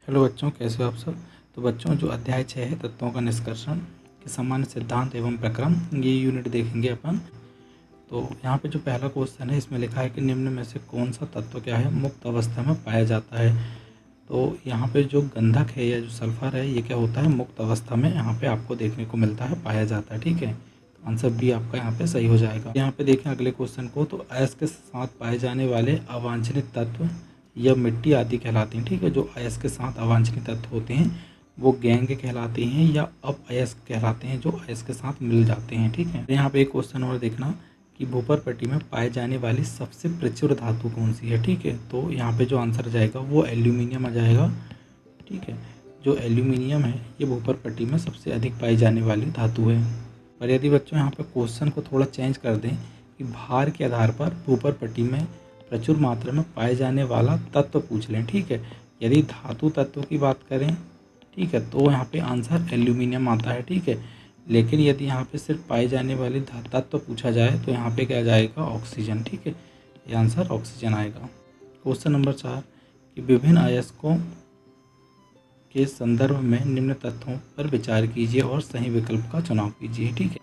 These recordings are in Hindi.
हेलो बच्चों, कैसे हो आप सब। तो बच्चों, जो अध्याय 6 है तत्वों का निष्कर्षण के सामान्य सिद्धांत एवं प्रक्रम, ये यूनिट देखेंगे अपन। तो यहाँ पे जो पहला क्वेश्चन है इसमें लिखा है कि निम्न में से कौन सा तत्व क्या है मुक्त अवस्था में पाया जाता है। तो यहाँ पे जो गंधक है या जो सल्फर है ये क्या होता है, मुक्त अवस्था में यहाँ पे आपको देखने को मिलता है, पाया जाता है। ठीक है, तो आंसर बी आपका यहाँ पे सही हो जाएगा। यहाँ पे देखें अगले क्वेश्चन को, तो अयस्क के साथ पाए जाने वाले अवांछनित तत्व या मिट्टी आदि कहलाते हैं। ठीक है, जो अयस्क के साथ अवांछनित तत्व होते हैं वो गैंग कहलाते हैं या अपअयस्क कहलाते हैं, जो अयस्क के साथ मिल जाते हैं। ठीक है, यहाँ पे एक क्वेश्चन और देखना कि भूपर पट्टी में पाए जाने वाली सबसे प्रचुर धातु कौन सी है। ठीक है, तो यहाँ पे जो आंसर जाएगा वो एल्यूमिनियम आ जाएगा। ठीक है, जो एल्यूमिनियम है ये भूपर पट्टी में सबसे अधिक पाई जाने वाली धातु है। पर यदि बच्चों यहाँ पे क्वेश्चन को थोड़ा चेंज कर दें कि भार के आधार पर भूपर पट्टी में प्रचुर मात्रा में पाए जाने वाला तत्व पूछ लें। ठीक है, यदि धातु तत्व की बात करें, ठीक है, तो यहाँ पे आंसर एल्यूमिनियम आता है। ठीक है, लेकिन यदि यहाँ पे सिर्फ पाए जाने वाली तत्व पूछा जाए तो यहाँ पे क्या जाएगा, ऑक्सीजन। ठीक है, ये आंसर ऑक्सीजन आएगा। क्वेश्चन नंबर 4 कि विभिन्न अयस्कों के संदर्भ में निम्न तत्वों पर विचार कीजिए और सही विकल्प का चुनाव कीजिए। ठीक है,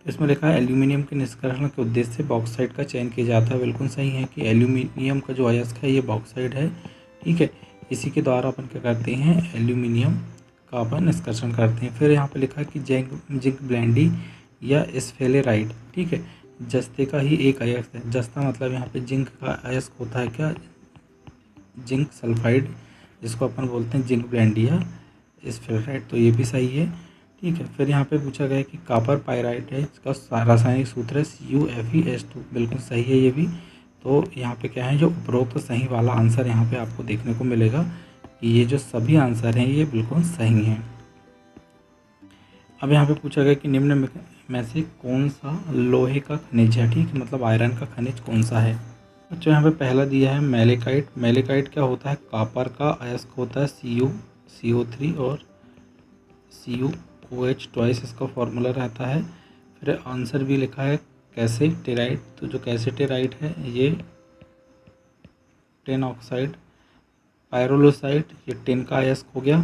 इसमें लिखा है एल्यूमिनियम के निष्कर्षण के उद्देश्य से बॉक्साइट का चयन किया जाता है। बिल्कुल सही है कि एल्यूमिनियम का जो अयस्क है ये बॉक्साइट है। ठीक है, इसी के द्वारा अपन क्या करते हैं, एल्यूमिनियम का अपन निष्कर्षण करते हैं। फिर यहाँ पे लिखा है कि जिंक ब्लेंडी या स्फेलेराइट, ठीक है, जस्ते का ही एक अयस्क है। जस्ता मतलब यहाँ पे जिंक का अयस्क होता है क्या, जिंक सल्फाइड, जिसको अपन बोलते हैं जिंक ब्लेंडी या स्फेलेराइट, तो ये भी सही है। ठीक है, फिर यहाँ पे पूछा गया कि कॉपर पायराइट है, इसका रासायनिक सूत्र है CuFeS2, बिल्कुल सही है ये भी। तो यहाँ पे क्या है, जो उपरोक्त सही वाला आंसर यहाँ पे आपको देखने को मिलेगा कि ये जो सभी आंसर हैं ये बिल्कुल सही हैं। अब यहाँ पे पूछा गया कि निम्न में से कौन सा लोहे का खनिज है। ठीक है, मतलब आयरन का खनिज कौन सा है। बच्चों यहाँ पे पहला दिया है मेलेकाइट। मेलेकाइट क्या होता है, कॉपर का अयस्क होता है CO3 और CuOH ट्वाइस इसका फॉर्मूला रहता है। फिर आंसर भी लिखा है कैसेटेराइट, तो जो कैसेटेराइट है ये टिन ऑक्साइड। पायरोलोसाइट ये टिन का अयस्क हो गया।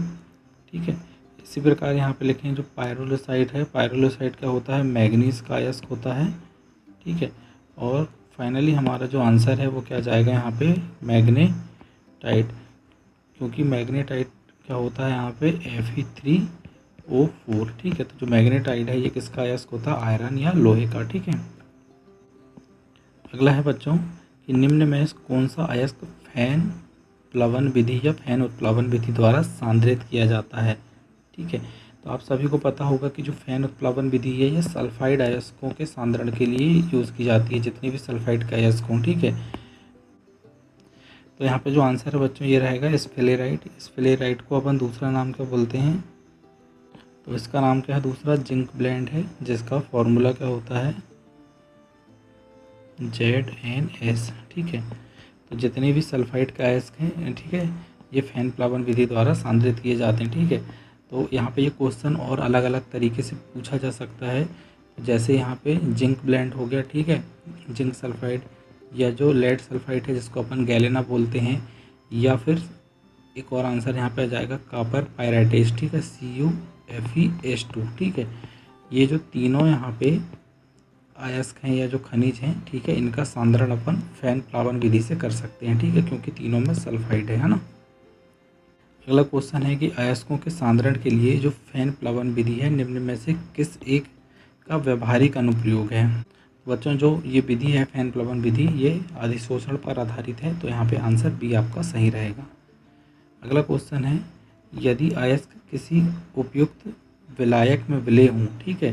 ठीक है, इसी प्रकार यहाँ पे लिखें जो पायरोलोसाइट है, पायरोलोसाइट क्या होता है, मैग्नीज का अयस्क होता है। ठीक है, और फाइनली हमारा जो आंसर है वो क्या जाएगा यहाँ पे, मैग्नेटाइट, क्योंकि मैग्नेटाइट क्या होता है यहाँ पे Fe3O4। ठीक है, तो जो मैग्नेटाइट है ये किसका अयस्क होता है, आयरन या लोहे का। ठीक है, अगला है बच्चों कि निम्न में कौन सा अयस्क फैन प्लवन विधि या फैन उत्प्लावन विधि द्वारा सांद्रित किया जाता है। ठीक है, तो आप सभी को पता होगा कि जो फैन उत्प्लावन विधि है ये सल्फाइड अयस्कों के सांद्रण के लिए यूज़ की जाती है, जितने भी सल्फाइड के अयस्क हों। ठीक है, तो यहाँ पे जो आंसर है बच्चों ये रहेगा स्फेलेराइट। स्फेलेराइट को अपन दूसरा नाम क्या बोलते हैं, तो इसका नाम क्या है दूसरा, जिंक ब्लेंड है, जिसका फॉर्मूला क्या होता है, ZnS। ठीक है, तो जितने भी सल्फाइड के अयस्क हैं, ठीक है, ये फैन प्लावन विधि द्वारा सांद्रित किए जाते हैं। ठीक है, तो यहाँ पे ये क्वेश्चन और अलग अलग तरीके से पूछा जा सकता है, जैसे यहाँ पे जिंक ब्लेंड हो गया। ठीक है, जिंक सल्फाइड, या जो लेड सल्फाइड है जिसको अपन गैलेना बोलते हैं, या फिर एक और आंसर यहाँ पे आ जाएगा कॉपर पायराइटेज। ठीक है, CuFeS2। ठीक है, ये जो तीनों यहाँ पे अयस्क हैं या जो खनिज हैं, ठीक है, इनका सांद्रण अपन फैन प्लावन विधि से कर सकते हैं। ठीक है, क्योंकि तीनों में सल्फाइड है ना। अगला क्वेश्चन है कि अयस्कों के सांद्रण के लिए जो फैन प्लावन विधि है निम्न में से किस एक का व्यवहारिक अनुप्रयोग है। बच्चों, जो ये विधि है फैन प्लावन विधि, ये अधिशोषण पर आधारित है, तो यहाँ पे आंसर बी आपका सही रहेगा। अगला क्वेश्चन है यदि अयस्क किसी उपयुक्त विलायक में विलय हों, ठीक है,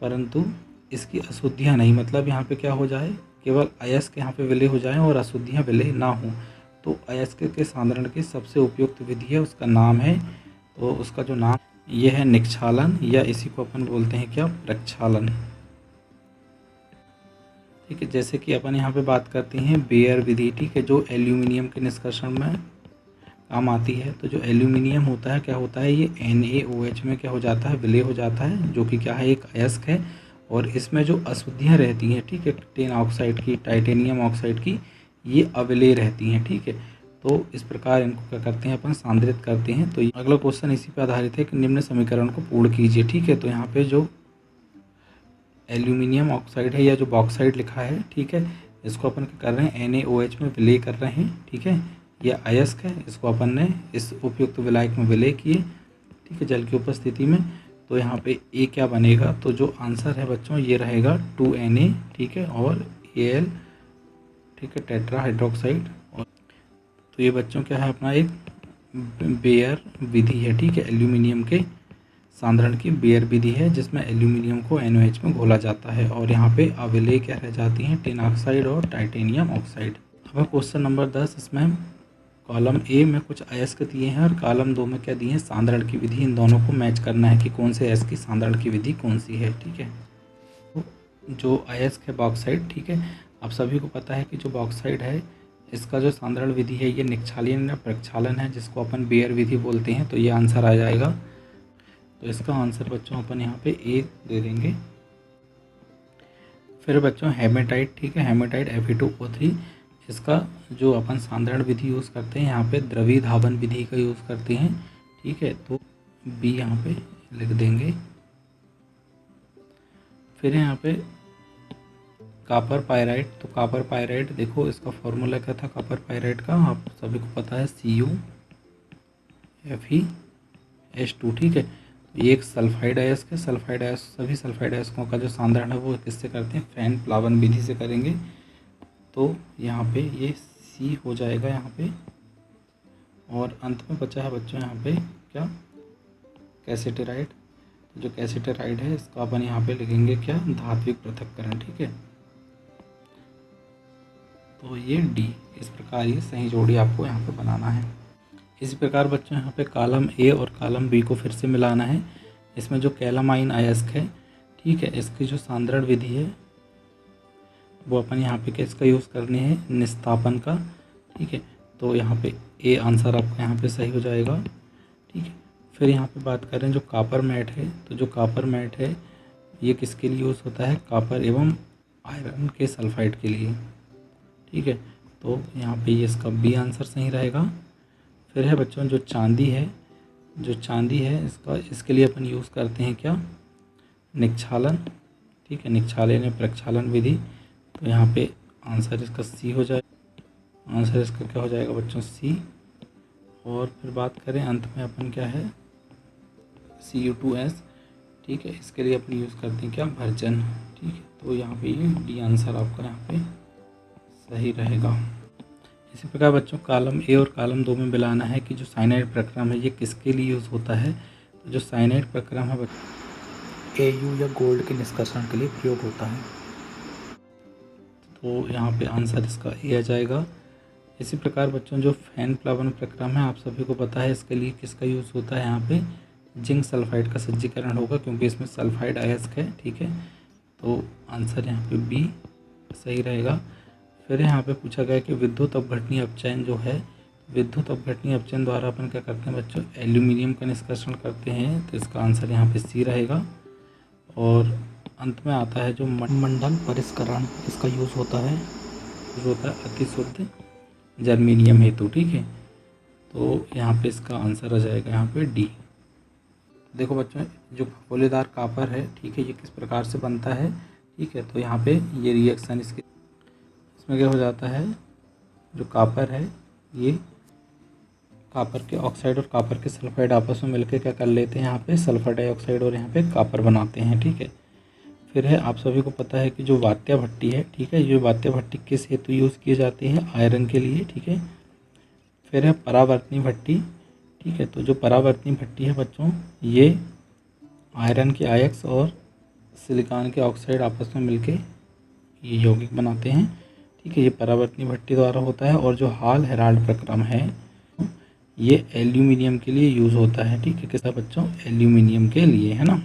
परंतु इसकी अशुद्धियाँ नहीं, मतलब यहाँ पे क्या हो जाए, केवल अयस्क यहाँ पे विलय हो जाए और अशुद्धियाँ विलय ना हो, तो अयस्क के सांद्रण की सबसे उपयुक्त विधि है, उसका नाम है, तो उसका जो नाम ये है निक्षालन, या इसी को अपन बोलते हैं क्या, प्रक्षालन। ठीक है, जैसे कि अपन यहाँ पे बात करते हैं बेयर विधि। ठीक है, जो एल्यूमिनियम के निष्कर्षण में काम आती है, तो जो एल्यूमिनियम होता है क्या होता है, ये NaOH में क्या हो जाता है, विलय हो जाता है, जो कि क्या है, एक अयस्क है। और इसमें जो अशुद्धियाँ रहती हैं, ठीक है, टिन ऑक्साइड की, टाइटेनियम ऑक्साइड की, ये अविलेय रहती हैं। ठीक है, तो इस प्रकार इनको क्या करते हैं अपन सांद्रित करते हैं। तो अगला क्वेश्चन इसी पे आधारित है कि निम्न समीकरण को पूर्ण कीजिए। ठीक है, तो यहाँ पे जो एल्यूमिनियम ऑक्साइड है या जो बॉक्साइड लिखा है, ठीक है, इसको अपन क्या कर रहे हैं NaOH में विलय कर रहे हैं। ठीक है, ये अयस्क है, इसको अपन ने इस उपयुक्त विलायक में विलय किए, ठीक है, जल की उपस्थिति में। तो यहाँ पे ए क्या बनेगा, तो जो आंसर है बच्चों ये रहेगा 2Na, ठीक है, और Al, ठीक है, टेट्रा हाइड्रोक्साइड। और तो ये बच्चों क्या है अपना एक बेयर विधि है। ठीक है, एल्यूमिनियम के सांद्रण की बेयर विधि है जिसमें एल्यूमिनियम को NaOH में घोला जाता है और यहाँ पे अविलेय क्या रह जाती हैं, टिन ऑक्साइड और टाइटेनियम ऑक्साइड। अब क्वेश्चन नंबर 10, इसमें कॉलम ए में कुछ अयस्क दिए हैं और कॉलम 2 में क्या दिए हैं, सांद्रण की विधि। इन दोनों को मैच करना है कि कौन से अयस्क की सांद्रण की विधि कौन सी है। ठीक है, तो जो अयस्क है बॉक्साइड, ठीक है, आप सभी को पता है कि जो बॉक्साइड है इसका जो सांद्रण विधि है ये निक्षालन या प्रक्षालन है, जिसको अपन बेयर विधि बोलते हैं। तो ये आंसर आ जाएगा। तो इसका आंसर बच्चों अपन यहाँ पे ए दे देंगे। फिर बच्चों हेमेटाइट, ठीक है, हेमेटाइट Fe2O3, इसका जो अपन सांद्रण विधि यूज़ करते हैं यहाँ पे द्रवी धावन विधि का यूज़ करते हैं। ठीक है, तो बी यहाँ पे लिख देंगे। फिर यहाँ पे कॉपर पायराइट, तो कॉपर पायराइट देखो इसका फॉर्मूला क्या था कॉपर पायराइट का, आप सभी को पता है CuFeS2। ठीक है, ये एक सल्फाइड अयस्क है। सल्फाइड अयस्क, सभी सल्फाइड अयस्कों का जो सांद्रण है वो किससे करते हैं, फैन प्लावन विधि से करेंगे। तो यहाँ पे ये C हो जाएगा यहाँ पे। और अंत में बचा है बच्चों यहाँ पे क्या, कैसेटेराइड। तो जो कैसेटेराइड है इसका अपन यहाँ पे लिखेंगे क्या, धात्विक पृथक्करण। ठीक है, तो ये D, इस प्रकार ये सही जोड़ी आपको यहाँ पे बनाना है। इसी प्रकार बच्चों यहाँ पे कॉलम ए और कॉलम बी को फिर से मिलाना है। इसमें जो कैलामाइन अयस्क है, ठीक है, इसकी जो सांद्रण विधि है वो अपन यहाँ पे किसका यूज़ करनी है, निस्तापन का। ठीक है, तो यहाँ पे ए आंसर आपका यहाँ पे सही हो जाएगा। ठीक है, फिर यहाँ पे बात करें जो कॉपर मैट है, तो जो कॉपर मैट है ये किसके लिए यूज़ होता है, कॉपर एवं आयरन के सल्फाइड के लिए। ठीक है, तो यहाँ पे ये इसका बी आंसर सही रहेगा। फिर है बच्चों जो चांदी है, जो चांदी है इसके लिए अपन यूज़ करते हैं क्या, निक्षालन। ठीक है, निक्षालन या प्रक्षालन विधि। तो यहाँ पे आंसर इसका सी हो जाएगा। आंसर इसका क्या हो जाएगा बच्चों, सी। और फिर बात करें अंत में अपन क्या है, Cu2S। ठीक है, इसके लिए अपन यूज़ करते हैं क्या, भर्जन। ठीक है, तो यहाँ पे ये डी आंसर आपका यहाँ पे सही रहेगा। इसी प्रकार बच्चों कॉलम ए और कॉलम 2 में मिलाना है कि जो साइनाइड प्रक्रम है ये किसके लिए यूज़ होता है। तो जो साइनाइड प्रक्रम है AU या गोल्ड के निष्कर्षण के लिए प्रयोग होता है। तो यहाँ पे आंसर इसका ए आ जाएगा। इसी प्रकार बच्चों जो फैन प्लावन प्रक्रम है आप सभी को पता है, इसके लिए किसका यूज़ होता है, यहाँ पे जिंक सल्फाइड का सज्जीकरण होगा क्योंकि इसमें सल्फाइड अयस्क है। ठीक है, तो आंसर यहाँ पे बी सही रहेगा। फिर यहाँ पे पूछा गया कि विद्युत अपघटनीय अपचयन जो है, विद्युत अपघटनीय अपचयन द्वारा अपन क्या करते हैं बच्चों, एल्यूमिनियम का निष्कर्षण करते हैं। तो इसका आंसर यहाँ पे सी रहेगा। और अंत में आता है जो मंडल परिष्करण, इसका यूज़ होता है अति शुद्ध जर्मेनियम हेतु। ठीक है, तो यहाँ पे इसका आंसर आ जाएगा यहाँ पे डी। देखो बच्चों जो फफोलेदार कॉपर है, ठीक है, ये किस प्रकार से बनता है। ठीक है, तो यहाँ पे ये रिएक्शन इसमें क्या हो जाता है, जो कॉपर है ये कॉपर के ऑक्साइड और कॉपर के सल्फाइड आपस में मिलकर क्या कर लेते हैं, यहाँ पे सल्फर डाइऑक्साइड और यहाँ पे कॉपर बनाते हैं। ठीक है, फिर है आप सभी को पता है कि जो वात्या भट्टी है, ठीक है, ये वात्या भट्टी किस हेतु यूज़ किए जाते हैं, आयरन के लिए। ठीक है, फिर है परावर्तनी भट्टी। ठीक है, तो जो परावर्तनी भट्टी है बच्चों ये आयरन के आयस्क और सिलिकॉन के ऑक्साइड आपस में मिलके ये यौगिक बनाते हैं। ठीक है, ये परावर्तनी भट्टी द्वारा होता है। और जो हाल हेराल्ड प्रक्रम है ये एल्यूमिनियम के लिए यूज़ होता है। ठीक है, किसका बच्चों, एल्यूमिनियम के लिए, है ना।